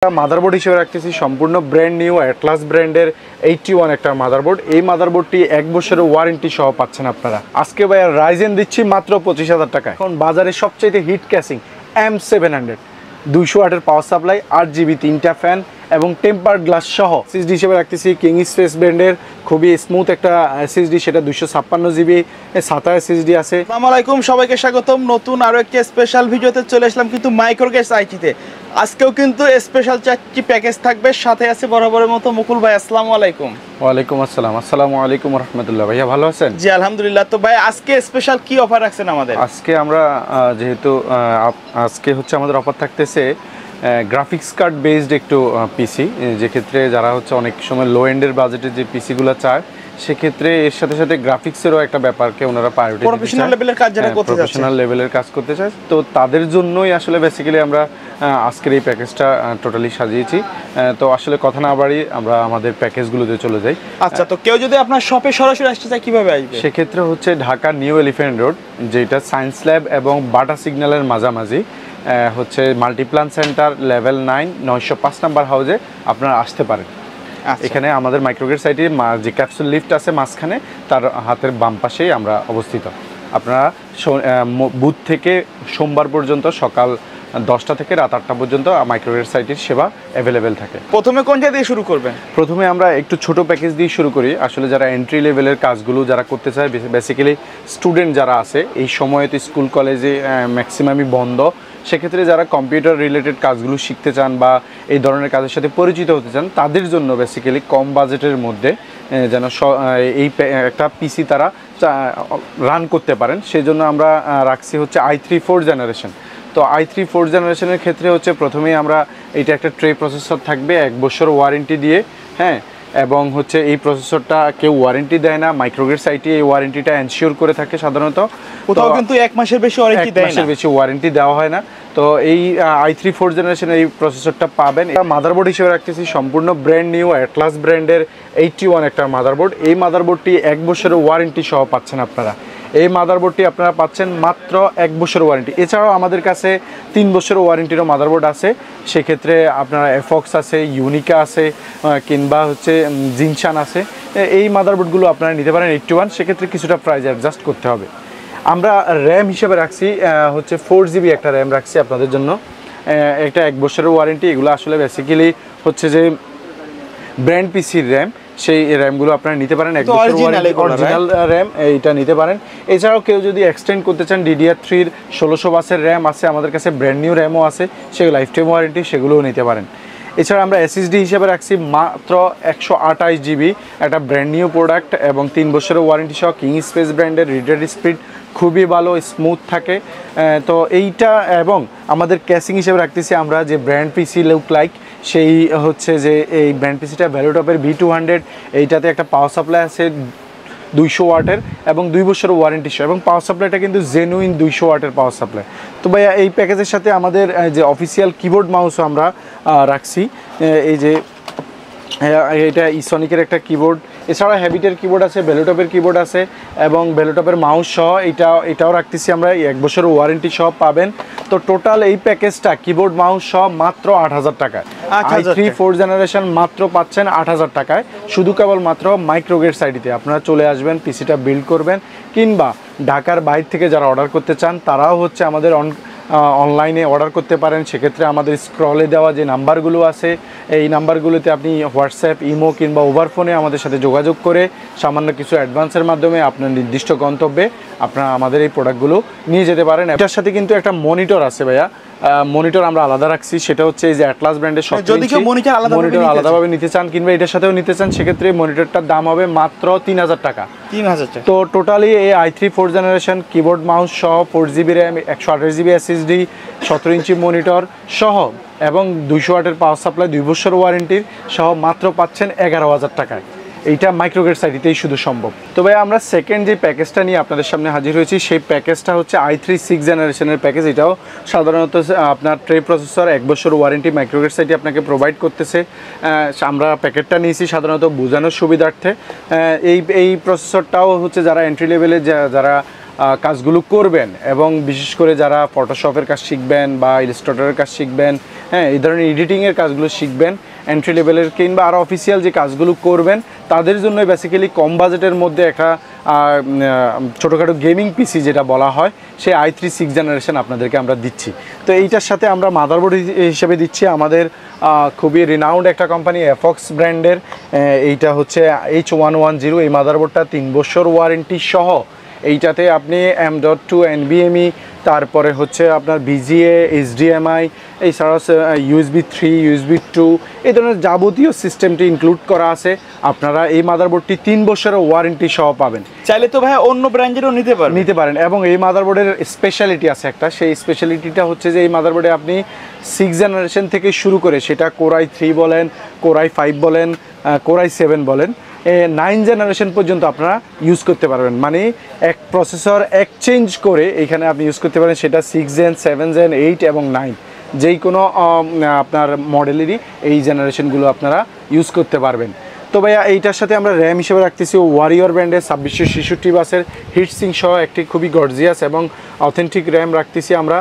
Motherboard হিসেবে রাখতেছি সম্পূর্ণ ব্র্যান্ড নিউ অ্যাটলাস ব্র্যান্ডের 81 একটা মাদারবোর্ড। এই মাদারবোর্ডটি 1 বছরের ওয়ারেন্টি সহ পাচ্ছেন আপনারা। আজকে ভাইয়া রাইজেন দিচ্ছি মাত্র 25,000 টাকায়। এখন বাজারে সবচেয়ে হিট ক্যাসিং M700 200 ওয়াটের পাওয়ার সাপ্লাই, 8GB 3টা ফ্যান এবং টেম্পার্ড গ্লাস সহ এসএসডি হিসেবে রাখতেছি কিং স্পেস ব্র্যান্ডের খুবই স্মুথ একটা এসএসডি, সেটা 256GB SATA এসএসডি আছে। আসসালামু আলাইকুম, সবাইকে স্বাগতম নতুন আরো একটি স্পেশাল ভিডিওতে চলে আসলাম কিন্তু মাইক্রোগ্যাস আইটিতে। আজকেও কিন্তু স্পেশাল চারটি প্যাকেজ থাকবে, সাথে আছে বরাবরের মতো মুকুল ভাই। আসসালামু আলাইকুম। ওয়ালাইকুম আসসালাম। আসসালামু আলাইকুম রাহমাতুল্লাহ। ভাইয়া ভালো আছেন? জি আলহামদুলিল্লাহ। তো ভাই আজকে স্পেশাল কি অফার রাখছেন আমাদের? আজকে আমরা যেহেতু আজকে হচ্ছে আমাদের অফার থাকতেছে গ্রাফিক্স কার্ড বেসড একটু পিসি, যেক্ষেত্রে যারা হচ্ছে অনেক সময় লো এন্ডের বাজেটের যে পিসিগুলো চায়, সেক্ষেত্রে এর সাথে সাথে গ্রাফিক্সেরও একটা ব্যাপারকে ওনারা প্রায়োরিটি দিতে চায়। প্রফেশনাল লেভেলের কাজ যারা করতে যাচ্ছে, প্রফেশনাল লেভেলের কাজ করতে চায়, তো তাদের জন্যই আসলে বেসিক্যালি আমরা আজকের এই প্যাকেজটা টোটালি সাজিয়েছি। তো আসলে কথা না বাড়ি আমরা আমাদের প্যাকেজগুলোতে চলে যাই। আচ্ছা, তো কেউ যদি আপনার শপে সরাসরি আসতে চায় কিভাবে আসবে? সেক্ষেত্রে হচ্ছে ঢাকা নিউ এলিফ্যান্ট রোড, যেটা সায়েন্স ল্যাব এবং বাটা সিগন্যালের মাঝামাঝি হচ্ছে মাল্টিপ্লান সেন্টার লেভেল 9 905 নাম্বার হাউসে আপনারা আসতে পারেন। এখানে আমাদের মাইক্রোগ্যাস সাইটে যে ক্যাপসুল লিফট আছে মাঝখানে, তার হাতের বাম পাশেই আমরা অবস্থিত। আপনারা বুধ থেকে সোমবার পর্যন্ত সকাল 10টা থেকে রাত 8টা পর্যন্ত মাইক্রোগ্যাস সাইটের সেবা অ্যাভেলেবেল থাকে। প্রথমে কোনটা দিয়ে শুরু করবেন? প্রথমে আমরা একটু ছোট প্যাকেজ দিয়ে শুরু করি। আসলে যারা এন্ট্রি লেভেলের কাজগুলো যারা করতে চায়, বেসিক্যালি স্টুডেন্ট যারা আছে, এই সময়ে তো স্কুল কলেজে ম্যাক্সিমামই বন্ধ, সেক্ষেত্রে যারা কম্পিউটার রিলেটেড কাজগুলো শিখতে চান বা এই ধরনের কাজের সাথে পরিচিত হতে চান, তাদের জন্য বেসিক্যালি কম বাজেটের মধ্যে যেন এই একটা পিসি তারা রান করতে পারেন, সেই জন্য আমরা রাখছি হচ্ছে i3 4th জেনারেশন। তো i3 4th জেনারেশনের ক্ষেত্রে হচ্ছে প্রথমেই আমরা এটা একটা ট্রে প্রসেসর থাকবে 1 বছর ওয়ারেন্টি দিয়ে, হ্যাঁ, এবং হচ্ছে এই প্রসেসরটা কেউ ওয়ারেন্টি দেয় না, মাইক্রোগ্যাস আইটি এই ওয়ারেন্টিটা এনশিওর করে থাকে সাধারণত। কোথাও কিন্তু 1 মাসের বেশি ওয়ারেন্টি দেয় না, 1 মাসের বেশি ওয়ারেন্টি দেওয়া হয় না। তো এই i3 4th জেনারেশনের এই প্রসেসরটা পাবেন। এটা মাদারবোর্ড হিসেবে রাখতেছি সম্পূর্ণ ব্র্যান্ড নিউ অ্যাটলাস ব্র্যান্ডের 81 একটা মাদারবোর্ড। এই মাদারবোর্ডটি 1 বছরের ওয়ারেন্টি সহ পাচ্ছেন আপনারা। এই মাদারবোর্ডটি আপনারা পাচ্ছেন মাত্র 1 বছর ওয়ারেন্টি। এছাড়াও আমাদের কাছে 3 বছরের ওয়ারেন্টিরও মাদারবোর্ড আছে। সেক্ষেত্রে আপনারা এফক্স আছে, ইউনিকা আছে, কিংবা হচ্ছে জিনশান আছে। এই মাদারবোর্ডগুলো আপনারা নিতে পারেন 81। সেক্ষেত্রে কিছুটা প্রাইস অ্যাডজাস্ট করতে হবে। আমরা র্যাম হিসেবে রাখছি হচ্ছে 4GB একটা র্যাম রাখছি আপনাদের জন্য। একটা 1 বছরের ওয়ারেন্টি। এগুলো আসলে বেসিক্যালি হচ্ছে যে ব্র্যান্ড পিসির র্যাম, সেই র্যামগুলো আপনারা নিতে পারেন। 1 বছর ওয়ারেন্টি অরিজিনাল র্যাম এইটা নিতে পারেন। এছাড়াও কেউ যদি এক্সটেন্ড করতে চান, DDR3 1600 বাসের র্যাম আছে আমাদের কাছে, ব্র্যান্ড নিউ র্যামও আছে, সেগুলো লাইফ টাইম ওয়ারেন্টি, সেগুলোও নিতে পারেন। এছাড়া আমরা এসএসডি হিসেবে রাখছি মাত্র 128GB, একটা ব্র্যান্ড নিউ প্রোডাক্ট এবং 3 বছরের ওয়ারেন্টি সহ কিং স্পেস ব্র্যান্ডের। রিডার স্পিড খুবই ভালো, স্মুথ থাকে। তো এইটা এবং আমাদের ক্যাসিং হিসেবে রাখতেছি আমরা যে ব্র্যান্ড পিসি লুক লাইক, সেই হচ্ছে যে এই ব্র্যান্ড পিসিটা ভ্যালুটপের V200। এইটাতে একটা পাওয়ার সাপ্লাই আছে 200 ওয়াটের এবং 2 বছরের ওয়ারেন্টি সহ, এবং পাওয়ার সাপ্লাইটা কিন্তু জেনুইন 200 ওয়াটের পাওয়ার সাপ্লাই। তো ভাইয়া এই প্যাকেজের সাথে আমাদের যে অফিসিয়াল কিবোর্ড মাউসও আমরা রাখছি। এই যে এটা ইসনিকের একটা কিবোর্ড, এছাড়া হ্যাবিটের কিবোর্ড আছে, ভ্যালুটপের কিবোর্ড আছে এবং ভ্যালুটপের মাউস সহ এটাও রাখতেছি আমরা। 1 বছরের ওয়ারেন্টি সহ পাবেন। তো টোটাল এই প্যাকেজটা কিবোর্ড মাউস সহ মাত্র 8,000 টাকায়। i3 4th জেনারেশন মাত্র পাচ্ছেন 8,000 টাকায়, শুধু কেবলমাত্র মাইক্রোগ্যাস আইটিতে। আপনারা চলে আসবেন, পিসিটা বিল্ড করবেন, কিংবা ঢাকার বাইরে থেকে যারা অর্ডার করতে চান তারাও হচ্ছে আমাদের অনলাইনে অর্ডার করতে পারেন। সেক্ষেত্রে আমাদের স্ক্রলে দেওয়া যে নাম্বারগুলো আছে, এই নাম্বারগুলোতে আপনি হোয়াটসঅ্যাপ, ইমো কিংবা ওভারফোনে আমাদের সাথে যোগাযোগ করে সামান্য কিছু অ্যাডভান্সের মাধ্যমে আপনার নির্দিষ্ট গন্তব্যে আপনারা আমাদের এই প্রোডাক্টগুলো নিয়ে যেতে পারেন। এটার সাথে কিন্তু একটা মনিটর আছে ভাইয়া, মনিটর আমরা আলাদা রাখছি, সেটা হচ্ছে এই যে অ্যাটলাস ব্র্যান্ডের সব। যদি কেউ মনিটর আলাদাভাবে নিতে চান কিংবা এটার সাথেও নিতে চান, সেক্ষেত্রে মনিটরটার দাম হবে মাত্র 3,000 টাকা। 3,000 টাকা। তো টোটালি এই i3 4th generation keyboard mouse সহ 4GB RAM, 128GB SSD, 17 inch monitor সহ এবং 200 ওয়াটের পাওয়ার সাপ্লাই, 2 বছর ওয়ারেন্টির সহ মাত্র পাচ্ছেন 11,000 টাকায়। এইটা মাইক্রোগ্যাস আইটিতেই শুধু সম্ভব। তো ভাই আমরা সেকেন্ড যে প্যাকেজটা নিয়ে আপনাদের সামনে হাজির হয়েছি, সেই প্যাকেজটা হচ্ছে i3 6th জেনারেশনের প্যাকেজ। এটাও সাধারণত আপনার ট্রে প্রসেসর 1 বছর ওয়ারেন্টি মাইক্রোগ্যাস আইটি আপনাকে প্রোভাইড করতেছে। আমরা প্যাকেটটা নিয়েছি সাধারণত বোঝানোর সুবিধার্থে। এই প্রসেসরটাও হচ্ছে যারা এন্ট্রি লেভেলে যারা কাজগুলো করবেন, এবং বিশেষ করে যারা ফটোশপের কাজ শিখবেন বা ইলাস্ট্রেটরের কাজ শিখবেন, হ্যাঁ এই ধরনের এডিটিংয়ের কাজগুলো শিখবেন, এন্ট্রি লেভেলের কিংবা আরও অফিসিয়াল যে কাজগুলো করবেন তাদের জন্য বেসিক্যালি কম বাজেটের মধ্যে একটা ছোটোখাটো গেমিং পিসি যেটা বলা হয় সেই i3 6th জেনারেশন আপনাদেরকে আমরা দিচ্ছি। তো এইটার সাথে আমরা মাদারবোর্ড হিসেবে দিচ্ছি আমাদের খুবই রিনাউন্ড একটা কোম্পানি এফক্স ব্র্যান্ডের, এইটা হচ্ছে H110। এই মাদারবোর্ডটা 3 বছর ওয়ারেন্টি সহ। এইটাতে আপনি M.2 NVMe, তারপরে হচ্ছে আপনার BGA, HDMI, এছাড়াও USB 3, USB 2 এই ধরনের যাবতীয় সিস্টেমটি ইনক্লুড করা আছে। আপনারা এই মাদারবোর্ডটি 3 বছরের ওয়ারেন্টি সহ পাবেন। চাইলে তো ভাই অন্য ব্র্যান্ডেরও নিতে পারেন, এবং এই মাদারবোর্ডের স্পেশালিটি আছে একটা। সেই স্পেশালিটিটা হচ্ছে যে এই মাদারবোর্ডে আপনি 6 জেনারেশন থেকে শুরু করে, সেটা Core i3 বলেন, Core i5 বলেন, Core i7 বলেন, 9 জেনারেশন পর্যন্ত আপনারা ইউজ করতে পারবেন। মানে এক প্রসেসর এক্সচেঞ্জ করে এখানে আপনি ইউজ করতে পারেন, সেটা 6 জেন, 7 জেন, 8 এবং 9 যেই কোনো আপনার মডেলেরই এই জেনারেশনগুলো আপনারা ইউজ করতে পারবেন। তো ভাইয়া এইটার সাথে আমরা র্যাম হিসেবে রাখতেছি ওয়ারিয়র ব্র্যান্ডের 2666 বাসের হিটসিং সহ একটি খুবই গর্জিয়াস এবং অথেন্টিক র্যাম রাখতেছি আমরা।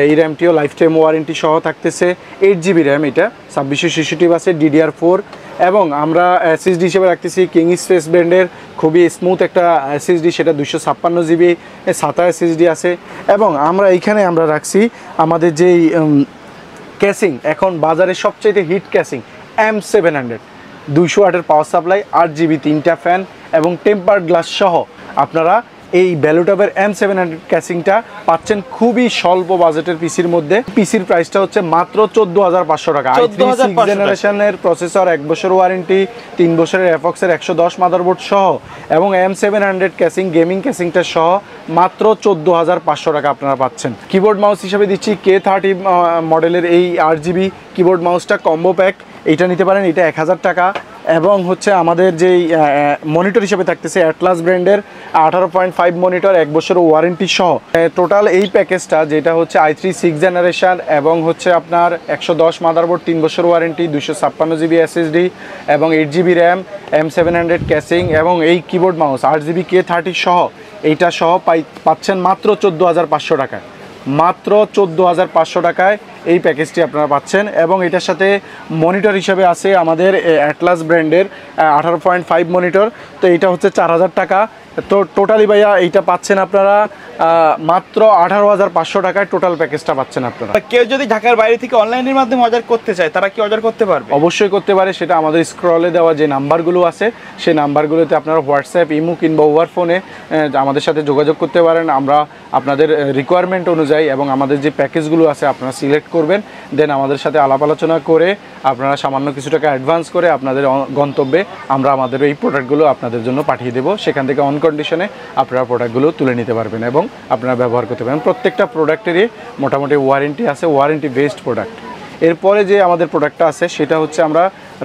এই র্যামটিও লাইফ টাইম ওয়ারেন্টি সহ থাকতেছে। 8GB র্যাম, এটা 2666 বাসের DDR4। এবং আমরা SSD হিসেবে রাখতেছি কিং স্পেস ব্র্যান্ডের খুবই স্মুথ একটা SSD, সেটা 256GB SATA SSD আছে। এবং আমরা এইখানে আমরা রাখছি আমাদের যেই ক্যাসিং, এখন বাজারে সবচেয়ে হিট ক্যাসিং M700, 200 ওয়াটের পাওয়ার সাপ্লাই, 8GB 3টা ফ্যান এবং টেম্পারড গ্লাস সহ আপনারা এই ভ্যালুটপের M700 ক্যাসিংটা পাচ্ছেন খুবই স্বল্প বাজেটের পিসির মধ্যে। পিসির প্রাইসটা হচ্ছে মাত্র 14,500 টাকা। i3 6th জেনারেশনের প্রসেসর, 1 বছর ওয়ারেন্টি, 3 বছরের এফক্সের 110 মাদারবোর্ড সহ এবং M700 ক্যাসিং, গেমিং ক্যাসিংটা সহ মাত্র 14,500 টাকা আপনারা পাচ্ছেন। কিবোর্ড মাউস হিসেবে দিচ্ছি K30 মডেলের এই 8GB কিবোর্ড মাউসটা কম্বো প্যাক, এইটা নিতে পারেন, এটা 1000 টাকা। এবং হচ্ছে আমাদের যেই মনিটর হিসেবে থাকতেছে অ্যাটলাস ব্র্যান্ডের 18.5 মনিটর, 1 বছর ওয়ারেন্টি সহ। টোটাল এই প্যাকেজটা যেটা হচ্ছে i3 6th জেনারেশন এবং হচ্ছে আপনার 110 মাদারবোর্ড, 3 বছর ওয়ারেন্টি, 256GB SSD এবং 8GB র্যাম, M700 ক্যাসিং এবং এই কিবোর্ড মাউস 8GB K30 সহ, এইটা সহ পাচ্ছেন মাত্র 14,500 টাকায়। মাত্র 14,500 টাকায় এই প্যাকেজটি আপনারা পাচ্ছেন। এবং এটার সাথে মনিটর হিসেবে আছে আমাদের অ্যাটলাস ব্র্যান্ডের 18.5 মনিটর, তো এইটা হচ্ছে 4,000 টাকা। তো টোটালি ভাইয়া এইটা পাচ্ছেন আপনারা মাত্র 18,500 টাকায় টোটাল প্যাকেজটা পাচ্ছেন আপনারা। কেউ যদি ঢাকার বাইরে থেকে অনলাইনের মাধ্যমে অর্ডার করতে চায়, তারা কি অর্ডার করতে পারবে? অবশ্যই করতে পারে। সেটা আমাদের স্ক্রলে দেওয়া যে নাম্বারগুলো আছে সেই নাম্বারগুলোতে আপনারা হোয়াটসঅ্যাপ, ইমো কিংবা ওভার ফোনে আমাদের সাথে যোগাযোগ করতে পারেন। আমরা আপনাদের রিকোয়ারমেন্ট অনুযায়ী এবং আমাদের যে প্যাকেজগুলো আছে আপনারা সিলেক্ট করবেন, দেন আমাদের সাথে আলাপ আলোচনা করে আপনারা সামান্য কিছু টাকা অ্যাডভান্স করে আপনাদের গন্তব্যে আমরা আমাদের এই প্রোডাক্টগুলো আপনাদের জন্য পাঠিয়ে দেবো। সেখান থেকে অন কন্ডিশনে আপনারা প্রোডাক্টগুলো তুলে নিতে পারবেন এবং আপনারা ব্যবহার করতে পারেন। প্রত্যেকটা প্রোডাক্টেরই মোটামুটি ওয়ারেন্টি আছে, ওয়ারেন্টি বেসড প্রোডাক্ট। এরপরে যে আমাদের প্রোডাক্টটা আছে সেটা হচ্ছে আমরা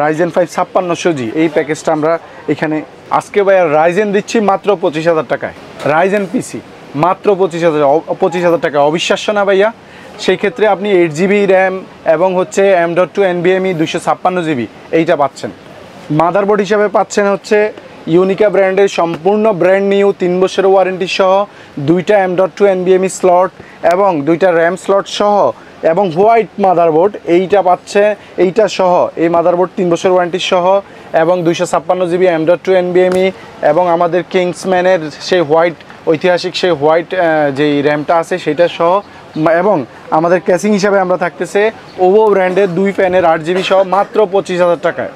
Ryzen 5 5600G, এই প্যাকেজটা আমরা এখানে আজকে ভাইয়া রাইজেন দিচ্ছি মাত্র 25,000 টাকায়। রাইজেন পিসি মাত্র 25,000 টাকা। অবিশ্বাস্য না ভাইয়া? সেই ক্ষেত্রে আপনি 8GB র্যাম এবং হচ্ছে M.2 NVMe 256GB এইটা পাচ্ছেন। মাদারবোর্ড হিসাবে পাচ্ছেন হচ্ছে ইউনিকা ব্র্যান্ডের সম্পূর্ণ ব্র্যান্ড নিউ 3 বছরের ওয়ারেন্টি সহ, 2টা M.2 NVMe স্লট এবং 2টা র্যাম স্লট সহ এবং হোয়াইট মাদারবোর্ড এইটা পাচ্ছে, এইটা সহ এই মাদারবোর্ড 3 বছর ওয়ারেন্টি সহ এবং 256GB M.2 NVMe এবং আমাদের কিংসম্যানের সেই হোয়াইট ঐতিহাসিক সেই হোয়াইট যেই র্যামটা আছে সেটা সহ। এবং আমাদের ক্যাসিং হিসাবে আমরা থাকতেছে ওভো ব্র্যান্ডের 2 ফ্যানের 8GB সহ মাত্র 25,000 টাকায়।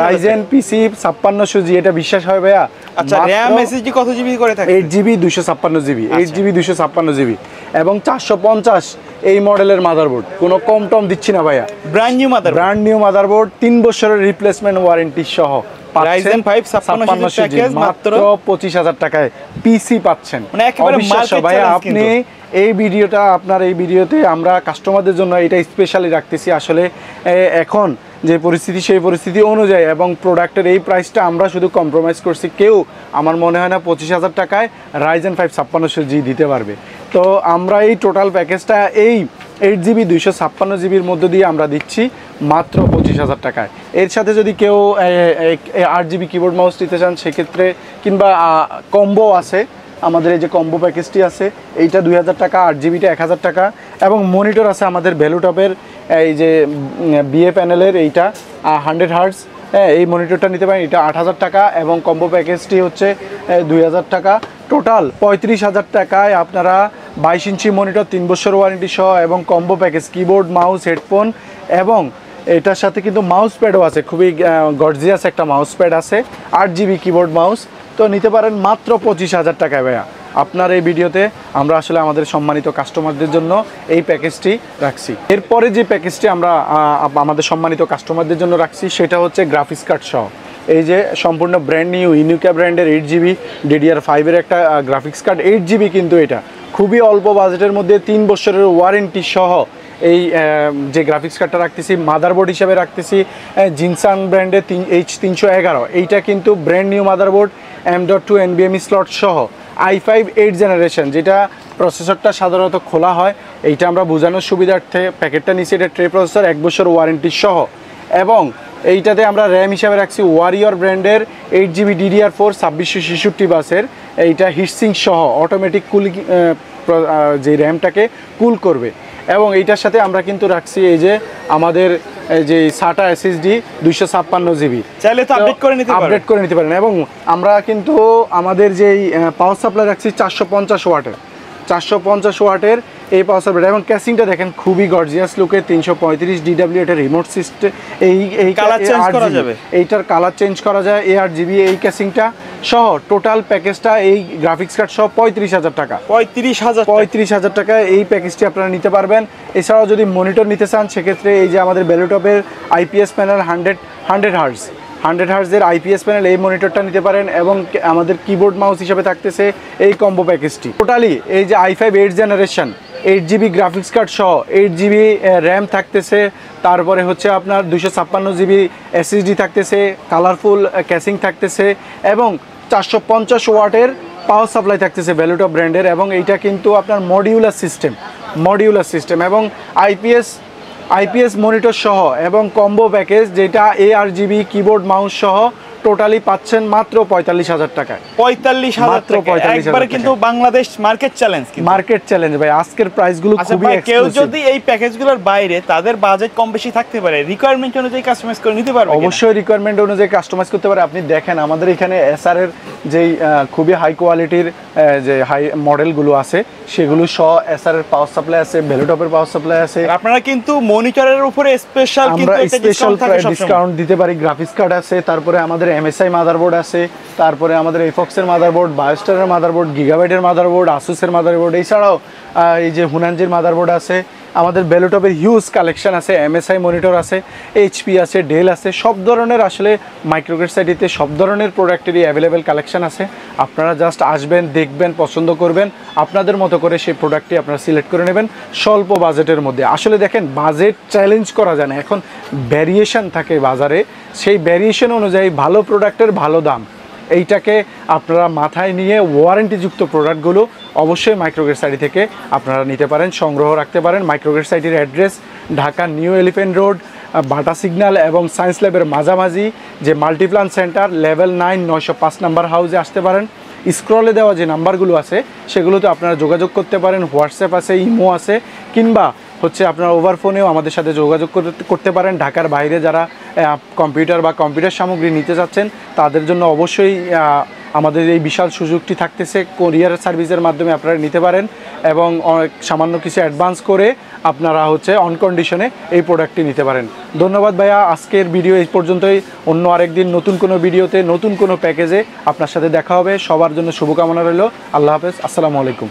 Ryzen PC 5600G, এটা বিশ্বাস হয় ভাইয়া? আচ্ছা, RAM SSD কত GB করে থাকে? 8GB 256GB, 8GB 256GB এবং 450 এই মডেলের মাদারবোর্ড। কোনো কম টম দিচ্ছি না ভাইয়া, ব্র্যান্ড নিউ মাদারবোর্ড 3 বছরের রিপ্লেসমেন্ট ওয়ারেন্টি সহ Ryzen 5 5600G মাত্র 25,000 টাকায় পিসি পাচ্ছেন। মানে একেবারে মার্কেট ভাইয়া আপনি এই ভিডিওটা আপনার এই ভিডিওতে আমরা কাস্টমারদের জন্য এটা স্পেশালি রাখতেছি। আসলে এখন যে পরিস্থিতি সেই পরিস্থিতি অনুযায়ী এবং প্রোডাক্টের এই প্রাইসটা আমরা শুধু কম্প্রোমাইজ করছি। কেউ আমার মনে হয় না 25,000 টাকায় Ryzen 5 5600G দিতে পারবে। তো আমরা এই টোটাল প্যাকেজটা এই 8GB 256GBর মধ্যে দিয়ে আমরা দিচ্ছি মাত্র 25,000 টাকায়। এর সাথে যদি কেউ 8GB কিবোর্ড মাউস নিতে চান সেক্ষেত্রে, কিংবা কম্বো আছে আমাদের এই যে কম্বো প্যাকেজটি আছে এইটা 2000 টাকা, 8 জিবিটা 1000 টাকা, এবং মনিটর আছে আমাদের ভ্যালুটপের এই যে বিএ প্যানেলের এইটা 100 হার্টজ, হ্যাঁ এই মনিটরটা নিতে পারেন, এটা 8000 টাকা, এবং কম্বো প্যাকেজটি হচ্ছে 2000 টাকা। টোটাল 35,000 টাকায় আপনারা 22 ইঞ্চি মনিটর 3 বছর ওয়ারেন্টি সহ এবং combo package keyboard, mouse, headphone, এবং এটার সাথে কিন্তু মাউস প্যাডও আছে, খুবই গর্জিয়াস একটা মাউস প্যাড আছে, 8 GB কিবোর্ড মাউস। তো নিতে পারেন মাত্র 25,000 টাকায় ভাইয়া। আপনার এই ভিডিওতে আমরা আসলে আমাদের সম্মানিত কাস্টমারদের জন্য এই প্যাকেজটি রাখছি। এরপরে যে প্যাকেজটি আমরা আমাদের সম্মানিত কাস্টমারদের জন্য রাখছি সেটা হচ্ছে গ্রাফিক্স কার্ড সহ। এই যে সম্পূর্ণ ব্র্যান্ড নিউ ইউনিকা ব্র্যান্ডের 8 GB DDR5-এর একটা গ্রাফিক্স কার্ড, 8 GB কিন্তু এটা খুবই অল্প বাজেটের মধ্যে 3 বছরের ওয়ারেন্টি সহ এই যে গ্রাফিক্স কার্ডটা রাখতেছি, মাদারবোর্ড হিসাবে রাখতেছি জিনসান ব্র্যান্ডের H311। এইটা কিন্তু brand new motherboard, M.2 NVMe slot সহ, i5 8th জেনারেশন, যেটা প্রসেসরটা সাধারণত খোলা হয়, এইটা আমরা বোঝানোর সুবিধার্থে প্যাকেটটা নিচ্ছি। এটা ট্রে প্রসেসর 1 বছর ওয়ারেন্টি সহ, এবং এইটাতে আমরা র্যাম হিসাবে রাখছি ওয়ারিয়র ব্র্যান্ডের 8 GB DDR4 2666 বাসের, এইটা হিটসিং সহ অটোমেটিক কুল যে র্যামটাকে কুল করবে। এবং এইটার সাথে আমরা কিন্তু রাখছি এই যে আমাদের যে SATA SSD 256 GB, চাইলে তো আপডেট করে নিতে পারেন। এবং আমরা কিন্তু আমাদের যেই পাওয়ার সাপ্লাই রাখছি 450 ওয়াটের, 450 ওয়াটের এই পাওয়ার সাপ্লাই, এবং ক্যাসিংটা দেখেন খুবই গর্জিয়াস লুকের, 335 DW, এটা রিমোট সিস্টেম, এই কালার চেঞ্জ করা যাবে, এইটার কালার চেঞ্জ করা যায়, 8 GB এই ক্যাসিংটা সহ টোটাল প্যাকেজটা এই গ্রাফিক্স কার্ড সহ 35,000 টাকা। 35,000 টাকা এই প্যাকেজটি আপনারা নিতে পারবেন। এছাড়াও যদি মনিটর নিতে চান সেক্ষেত্রে এই যে আমাদের ভ্যালুটপের IPS panel 100 hertz, 100 হার্টজের IPS panel, এই মনিটরটা নিতে পারেন, এবং আমাদের কিবোর্ড মাউস হিসেবে থাকতেছে এই কম্বো প্যাকেজটি। টোটালি এই যে i5 8th generation 8 GB graphics card সহ 8 GB র্যাম থাকতেছে, তারপরে হচ্ছে আপনার 256 GB SSD থাকতেছে, কালারফুল ক্যাসিং থাকতেছে, এবং 450 ওয়াটের পাওয়ার সাপ্লাই থাকতেছে ভ্যালুটপ ব্র্যান্ডের, এবং এইটা কিন্তু আপনার মডিউলার সিস্টেম, এবং IPS মনিটর সহ, এবং কম্বো প্যাকেজ যেটা ARGB কিবোর্ড মাউস সহ টোটালি পাচ্ছেন মাত্র 45,000 টাকায়। 45,000 একবারে কিন্তু বাংলাদেশ মার্কেট চ্যালেঞ্জ ভাই। আজকের প্রাইসগুলো খুবই এক্সক্লুসিভ। কেউ যদি এই প্যাকেজগুলোর বাইরে তাদের বাজেট কম বেশি থাকতে পারে, রিকোয়ারমেন্ট অনুযায়ী কাস্টমাইজ করে নিতে পারবে, অবশ্যই রিকোয়ারমেন্ট অনুযায়ী কাস্টমাইজ করতে পারে। আপনি দেখেন আমাদের এখানে SR এর যেই খুবই হাই কোয়ালিটির যে হাই মডেলগুলো আছে সেগুলো সহ SR এর পাওয়ার সাপ্লাই আছে, ভ্যালুটপের পাওয়ার সাপ্লাই আছে। আপনারা কিন্তু মনিটরের উপরে স্পেশাল ডিসকাউন্ট দিতে পারি। গ্রাফিক্স কার্ড আছে, তারপরে আমাদের MSI মাদারবোর্ড আছে, তারপরে আমাদের এফক্সের মাদারবোর্ড, বায়োস্টারের মাদারবোর্ড, গিগাবাইটের মাদারবোর্ড, আসুসের মাদারবোর্ড, এছাড়াও এই যে হুনানজির মাদারবোর্ড আছে। আমাদের ভ্যালুটপের হিউজ কালেকশন আছে, MSI মনিটর আছে, HP আছে, ডেল আছে, সব ধরনের আসলে মাইক্রোগ্রেড সাইটিতে সব ধরনের প্রোডাক্টেরই অ্যাভেলেবেল কালেকশন আছে। আপনারা জাস্ট আসবেন, দেখবেন, পছন্দ করবেন, আপনাদের মতো করে সেই প্রোডাক্টটি আপনারা সিলেক্ট করে নেবেন স্বল্প বাজেটের মধ্যে। আসলে দেখেন বাজেট চ্যালেঞ্জ করা যায় না, এখন ভ্যারিয়েশন থাকে বাজারে, সেই ভ্যারিয়েশন অনুযায়ী ভালো প্রোডাক্টের ভালো দাম, এইটাকে আপনারা মাথায় নিয়ে ওয়ারেন্টিযুক্ত প্রোডাক্টগুলো অবশ্যই মাইক্রোগ্রেড সাইটি থেকে আপনারা নিতে পারেন, সংগ্রহ রাখতে পারেন। মাইক্রোগ্রেড সাইটির address Dhaka new elephant road, Bata signal এবং সায়েন্স ল্যাবের মাঝামাঝি যে মাল্টিপ্লান সেন্টার, লেভেল 9 905 নাম্বার হাউসে আসতে পারেন। স্ক্রলে দেওয়া যে নাম্বারগুলো আছে সেগুলোতে আপনারা যোগাযোগ করতে পারেন। হোয়াটসঅ্যাপ আছে, ইমো আছে, কিংবা হচ্ছে আপনারা ওভার ফোনেও আমাদের সাথে যোগাযোগ করতে পারেন। ঢাকার বাইরে যারা কম্পিউটার বা কম্পিউটার সামগ্রী নিতে যাচ্ছেন তাদের জন্য অবশ্যই আমাদের এই বিশাল সুযোগটি থাকতেছে, কোরিয়ার সার্ভিসের মাধ্যমে আপনারা নিতে পারেন, এবং সামান্য কিছু অ্যাডভান্স করে আপনারা হচ্ছে অন কন্ডিশনে এই প্রোডাক্টটি নিতে পারেন। ধন্যবাদ ভাইয়া, আজকের ভিডিও এই পর্যন্তই। অন্য আরেকদিন নতুন কোনো ভিডিওতে নতুন কোনো প্যাকেজে আপনার সাথে দেখা হবে। সবার জন্য শুভকামনা রইল। আল্লাহ হাফেজ, আসসালামু আলাইকুম।